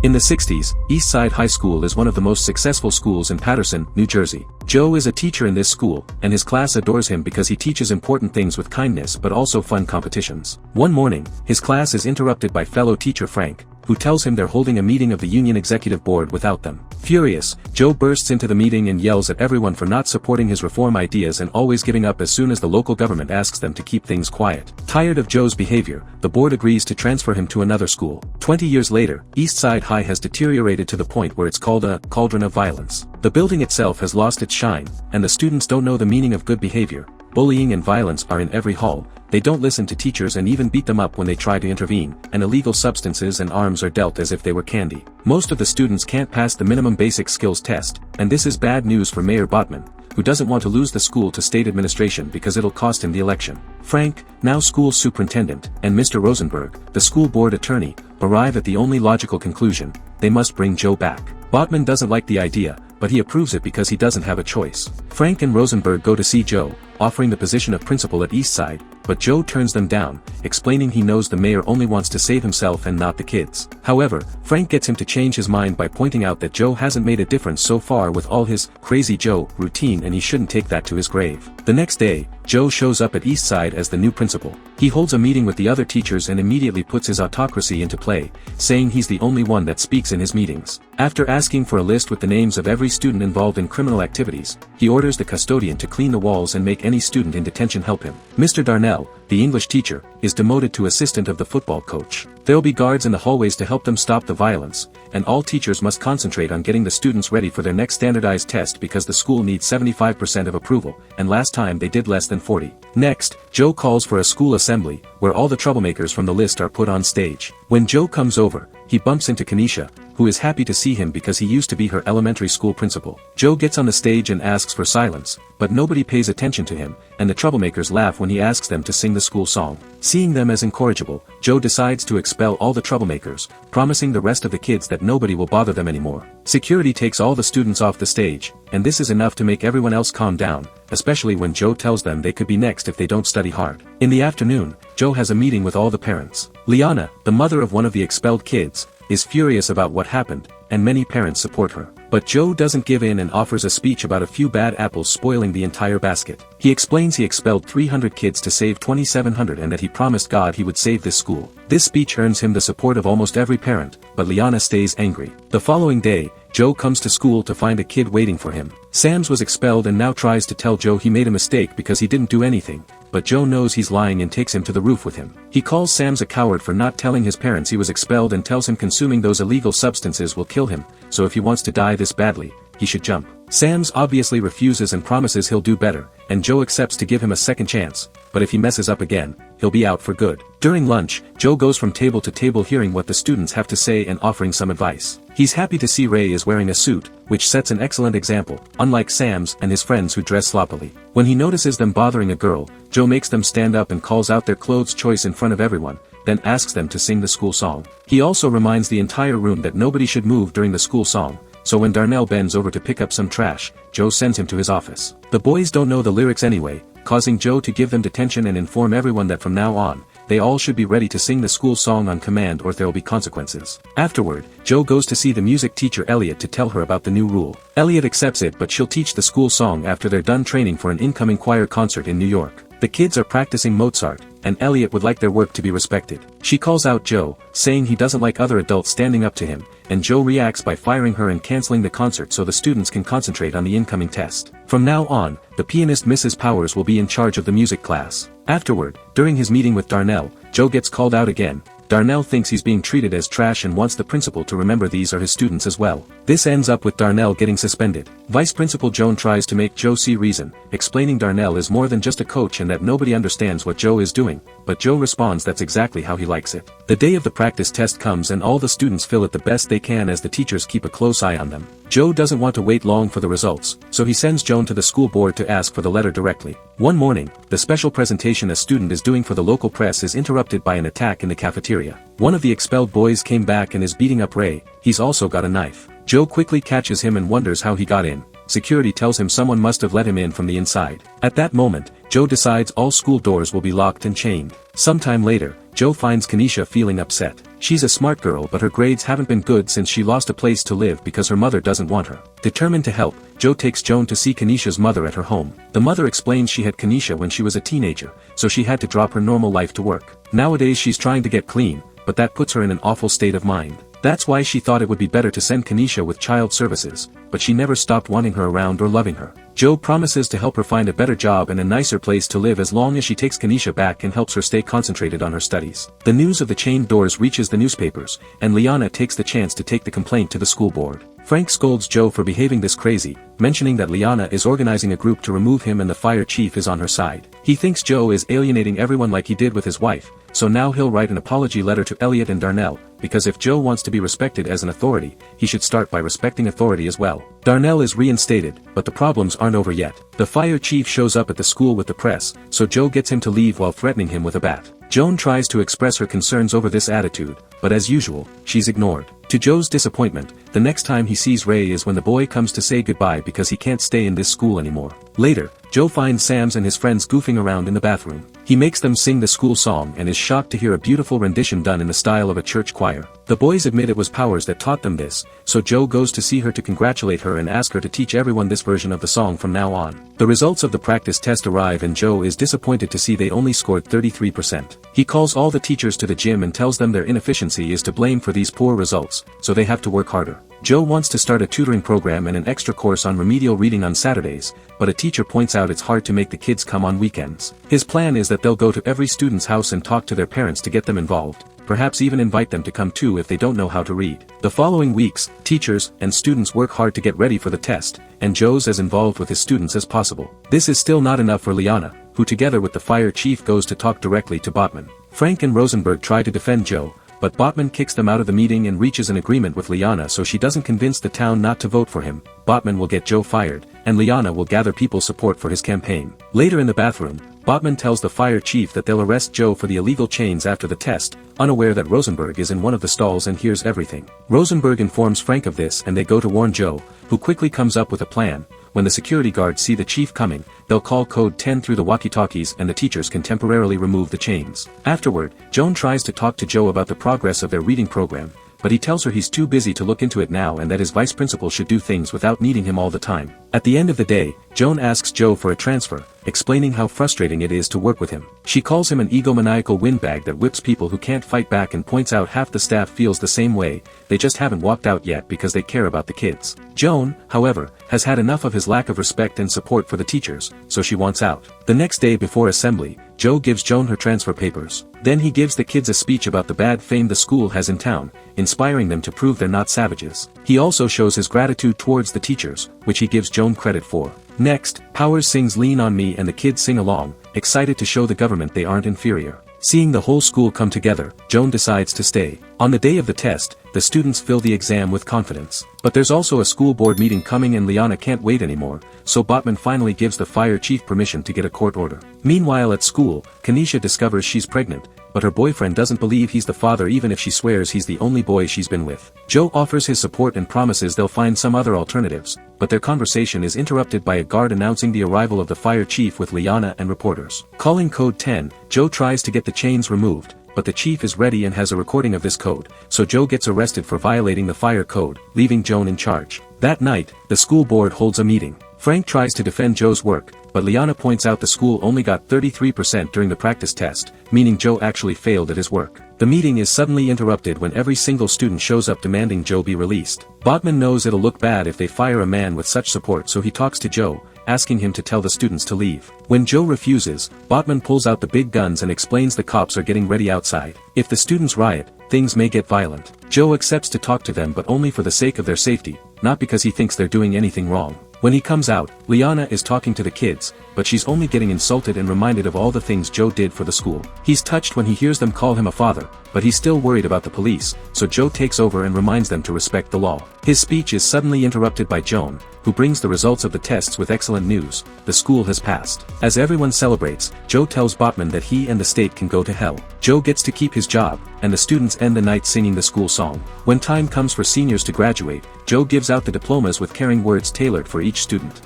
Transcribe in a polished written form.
In the 60s, Eastside High School is one of the most successful schools in Paterson, New Jersey. Joe is a teacher in this school, and his class adores him because he teaches important things with kindness but also fun competitions. One morning, his class is interrupted by fellow teacher Frank, who tells him they're holding a meeting of the union executive board without them. Furious, Joe bursts into the meeting and yells at everyone for not supporting his reform ideas and always giving up as soon as the local government asks them to keep things quiet. Tired of Joe's behavior, the board agrees to transfer him to another school. 20 years later, Eastside High has deteriorated to the point where it's called a cauldron of violence. The building itself has lost its shine, and the students don't know the meaning of good behavior. Bullying and violence are in every hall. They don't listen to teachers and even beat them up when they try to intervene, and illegal substances and arms are dealt as if they were candy. Most of the students can't pass the minimum basic skills test, and this is bad news for Mayor Botman, who doesn't want to lose the school to state administration because it'll cost him the election. Frank, now school superintendent, and Mr. Rosenberg, the school board attorney, arrive at the only logical conclusion: they must bring Joe back. Botman doesn't like the idea, but he approves it because he doesn't have a choice. Frank and Rosenberg go to see Joe, offering the position of principal at Eastside, but Joe turns them down, explaining he knows the mayor only wants to save himself and not the kids. However, Frank gets him to change his mind by pointing out that Joe hasn't made a difference so far with all his "Crazy Joe" routine, and he shouldn't take that to his grave. The next day, Joe shows up at Eastside as the new principal. He holds a meeting with the other teachers and immediately puts his autocracy into play, saying he's the only one that speaks in his meetings. After asking for a list with the names of every student involved in criminal activities, he orders the custodian to clean the walls and make any student in detention help him. Mr. Darnell, the English teacher, is demoted to assistant of the football coach. There'll be guards in the hallways to help them stop the violence, and all teachers must concentrate on getting the students ready for their next standardized test because the school needs 75% of approval, and last time they did less than 40. Next, Joe calls for a school assembly, where all the troublemakers from the list are put on stage. When Joe comes over, he bumps into Kenesha, who is happy to see him because he used to be her elementary school principal. Joe gets on the stage and asks for silence, but nobody pays attention to him, and the troublemakers laugh when he asks them to sing the school song. Seeing them as incorrigible, Joe decides to expel all the troublemakers, promising the rest of the kids that nobody will bother them anymore. Security takes all the students off the stage, and this is enough to make everyone else calm down, especially when Joe tells them they could be next if they don't study hard. In the afternoon, Joe has a meeting with all the parents. Liana, the mother of one of the expelled kids, is furious about what happened, and many parents support her. But Joe doesn't give in and offers a speech about a few bad apples spoiling the entire basket. He explains he expelled 300 kids to save 2,700 and that he promised God he would save this school. This speech earns him the support of almost every parent, but Liana stays angry. The following day, Joe comes to school to find a kid waiting for him. Sams was expelled and now tries to tell Joe he made a mistake because he didn't do anything, but Joe knows he's lying and takes him to the roof with him. He calls Sams a coward for not telling his parents he was expelled and tells him consuming those illegal substances will kill him, so if he wants to die this badly, he should jump. Sams obviously refuses and promises he'll do better, and Joe accepts to give him a second chance, but if he messes up again, he'll be out for good. During lunch, Joe goes from table to table hearing what the students have to say and offering some advice. He's happy to see Ray is wearing a suit, which sets an excellent example, unlike Sams and his friends who dress sloppily. When he notices them bothering a girl, Joe makes them stand up and calls out their clothes choice in front of everyone, then asks them to sing the school song. He also reminds the entire room that nobody should move during the school song, so when Darnell bends over to pick up some trash, Joe sends him to his office. The boys don't know the lyrics anyway, causing Joe to give them detention and inform everyone that from now on, they all should be ready to sing the school song on command or there'll be consequences. Afterward, Joe goes to see the music teacher Elliot to tell her about the new rule. Elliot accepts it, but she'll teach the school song after they're done training for an incoming choir concert in New York. The kids are practicing Mozart, and Elliot would like their work to be respected. She calls out Joe, saying he doesn't like other adults standing up to him, and Joe reacts by firing her and canceling the concert so the students can concentrate on the incoming test. From now on, the pianist Mrs. Powers will be in charge of the music class. Afterward, during his meeting with Darnell, Joe gets called out again. Darnell thinks he's being treated as trash and wants the principal to remember these are his students as well. This ends up with Darnell getting suspended. Vice Principal Joan tries to make Joe see reason, explaining Darnell is more than just a coach and that nobody understands what Joe is doing, but Joe responds that's exactly how he likes it. The day of the practice test comes and all the students feel it the best they can as the teachers keep a close eye on them. Joe doesn't want to wait long for the results, so he sends Joan to the school board to ask for the letter directly. One morning, the special presentation a student is doing for the local press is interrupted by an attack in the cafeteria. One of the expelled boys came back and is beating up Ray. He's also got a knife. Joe quickly catches him and wonders how he got in. security tells him someone must have let him in from the inside. At that moment, Joe decides all school doors will be locked and chained. Sometime later, Joe finds Kenesha feeling upset. She's a smart girl but her grades haven't been good since she lost a place to live because her mother doesn't want her. Determined to help, Joe takes Joan to see Kenesha's mother at her home. The mother explains she had Kenesha when she was a teenager, so she had to drop her normal life to work. Nowadays she's trying to get clean, but that puts her in an awful state of mind. That's why she thought it would be better to send Kenesha with child services, but she never stopped wanting her around or loving her. Joe promises to help her find a better job and a nicer place to live as long as she takes Kenesha back and helps her stay concentrated on her studies. The news of the chained doors reaches the newspapers, and Liana takes the chance to take the complaint to the school board. Frank scolds Joe for behaving this crazy, mentioning that Liana is organizing a group to remove him and the fire chief is on her side. He thinks Joe is alienating everyone like he did with his wife, so now he'll write an apology letter to Elliot and Darnell, because if Joe wants to be respected as an authority, he should start by respecting authority as well. Darnell is reinstated, but the problems aren't over yet. The fire chief shows up at the school with the press, so Joe gets him to leave while threatening him with a bat. Joan tries to express her concerns over this attitude, but as usual, she's ignored. To Joe's disappointment, the next time he sees Ray is when the boy comes to say goodbye because he can't stay in this school anymore. Later, Joe finds Sam's and his friends goofing around in the bathroom. He makes them sing the school song and is shocked to hear a beautiful rendition done in the style of a church choir. The boys admit it was Powers that taught them this, so Joe goes to see her to congratulate her and ask her to teach everyone this version of the song from now on. The results of the practice test arrive and Joe is disappointed to see they only scored 33%. He calls all the teachers to the gym and tells them their inefficiency is to blame for these poor results, so they have to work harder. Joe wants to start a tutoring program and an extra course on remedial reading on Saturdays, but a teacher points out it's hard to make the kids come on weekends. His plan is that they'll go to every student's house and talk to their parents to get them involved, perhaps even invite them to come too if they don't know how to read. The following weeks, teachers and students work hard to get ready for the test, and Joe's as involved with his students as possible. This is still not enough for Liana, who together with the fire chief goes to talk directly to Botman. Frank and Rosenberg try to defend Joe, but Botman kicks them out of the meeting and reaches an agreement with Liana so she doesn't convince the town not to vote for him. Botman will get Joe fired, and Liana will gather people's support for his campaign. Later in the bathroom, Botman tells the fire chief that they'll arrest Joe for the illegal chains after the test, unaware that Rosenberg is in one of the stalls and hears everything. Rosenberg informs Frank of this and they go to warn Joe, who quickly comes up with a plan. When the security guards see the chief coming, they'll call code 10 through the walkie-talkies and the teachers can temporarily remove the chains. Afterward, Joan tries to talk to Joe about the progress of their reading program, but he tells her he's too busy to look into it now and that his vice principal should do things without needing him all the time. At the end of the day, Joan asks Joe for a transfer, explaining how frustrating it is to work with him. She calls him an egomaniacal windbag that whips people who can't fight back and points out half the staff feels the same way, they just haven't walked out yet because they care about the kids. Joan, however, has had enough of his lack of respect and support for the teachers, so she wants out. The next day before assembly, Joe gives Joan her transfer papers. Then he gives the kids a speech about the bad fame the school has in town, inspiring them to prove they're not savages. He also shows his gratitude towards the teachers, which he gives Joan credit for. Next, Powers sings Lean on Me and the kids sing along, excited to show the government they aren't inferior. Seeing the whole school come together, Joan decides to stay. On the day of the test, the students fill the exam with confidence. But there's also a school board meeting coming and Liana can't wait anymore, so Botman finally gives the fire chief permission to get a court order. Meanwhile at school, Kenesha discovers she's pregnant, but her boyfriend doesn't believe he's the father even if she swears he's the only boy she's been with. Joe offers his support and promises they'll find some other alternatives, but their conversation is interrupted by a guard announcing the arrival of the fire chief with Liana and reporters. Calling code 10, Joe tries to get the chains removed, but the chief is ready and has a recording of this code, so Joe gets arrested for violating the fire code, leaving Joan in charge. That night, the school board holds a meeting. Frank tries to defend Joe's work, but Liana points out the school only got 33% during the practice test, meaning Joe actually failed at his work. The meeting is suddenly interrupted when every single student shows up demanding Joe be released. Botman knows it'll look bad if they fire a man with such support, so he talks to Joe, asking him to tell the students to leave. When Joe refuses, Botman pulls out the big guns and explains the cops are getting ready outside. If the students riot, things may get violent. Joe accepts to talk to them but only for the sake of their safety, not because he thinks they're doing anything wrong. When he comes out, Liana is talking to the kids, but she's only getting insulted and reminded of all the things Joe did for the school. He's touched when he hears them call him a father, but he's still worried about the police, so Joe takes over and reminds them to respect the law. His speech is suddenly interrupted by Joan, who brings the results of the tests with excellent news: the school has passed. As everyone celebrates, Joe tells Botman that he and the state can go to hell. Joe gets to keep his job, and the students end the night singing the school song. When time comes for seniors to graduate, Joe gives out the diplomas with caring words tailored for each student.